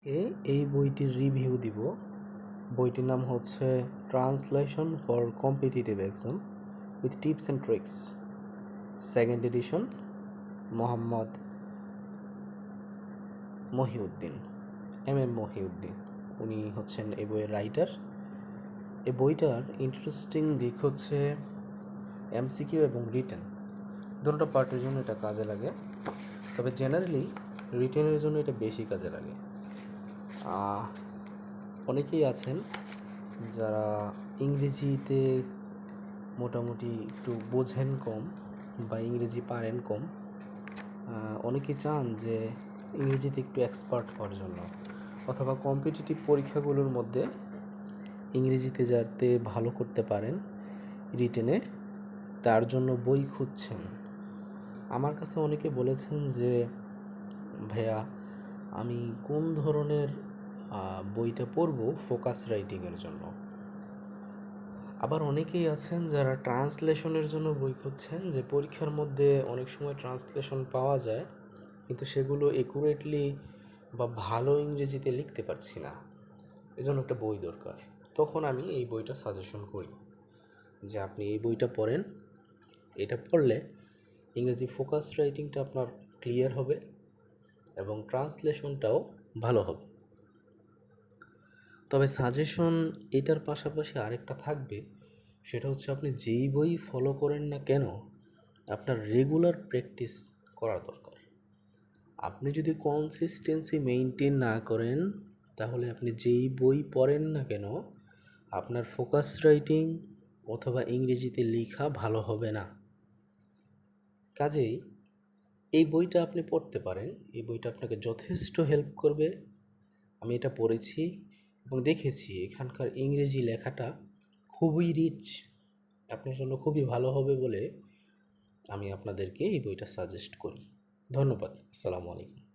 এই বইটির রিভিউ দিব। বইটির নাম হচ্ছে translation for competitive exam with tips and tricks, second addition, Mohammad Mohiuddin, MM Mohiuddin. উনি হচ্ছেন এই বইয়ের রাইটার। এই বইটার ইন্টারেস্টিং দিক হচ্ছে MCQ এবং রিটেন দুটো পার্টের জন্য এটা কাজে লাগে, তবে জেনারেলি রিটেনের জন্য এটা বেশি কাজে লাগে। অনেকেই আছেন যারা ইংরেজিতে মোটামুটি একটু বোঝেন কম বা ইংরেজি পারেন কম, অনেকেই চান যে ইংরেজিতে একটু এক্সপার্ট হওয়ার জন্য, অথবা কম্পিটিটিভ পরীক্ষাগুলোর মধ্যে ইংরেজিতে যাতে ভালো করতে পারেন রিটেনে, তার জন্য বই খুঁজছেন। আমার কাছে অনেকে বলেছেন যে ভাইয়া আমি কোন ধরনের বইটা পড়বো ফোকাস রাইটিংয়ের জন্য। আবার অনেকেই আছেন যারা ট্রান্সলেশনের জন্য বই খুঁজছেন, যে পরীক্ষার মধ্যে অনেক সময় ট্রান্সলেশন পাওয়া যায় কিন্তু সেগুলো একুরেটলি বা ভালো ইংরেজিতে লিখতে পারছি না, এজন্য একটা বই দরকার। তখন আমি এই বইটা সাজেশন করি যে আপনি এই বইটা পড়েন, এটা পড়লে ইংরেজি ফোকাস রাইটিংটা আপনার ক্লিয়ার হবে এবং ট্রান্সলেশনটাও ভালো হবে। তবে সাজেশন এটার পাশাপাশি আরেকটা থাকবে, সেটা হচ্ছে আপনি যেই বই ফলো করেন না কেন আপনার রেগুলার প্র্যাকটিস করা দরকার। আপনি যদি কনসিস্টেন্সি মেইনটেইন না করেন তাহলে আপনি যেই বই পড়েন না কেন আপনার ফোকাস রাইটিং অথবা ইংরেজিতে লেখা ভালো হবে না। কাজেই এই বইটা আপনি পড়তে পারেন, এই বইটা আপনাকে যথেষ্ট হেল্প করবে। আমি এটা পড়েছি এবং দেখেছি এখানকার ইংরেজি লেখাটা খুবই রিচ, আপনার জন্য খুবই ভালো হবে বলে আমি আপনাদেরকে এই বইটা সাজেস্ট করি। ধন্যবাদ। আসসালামু আলাইকুম।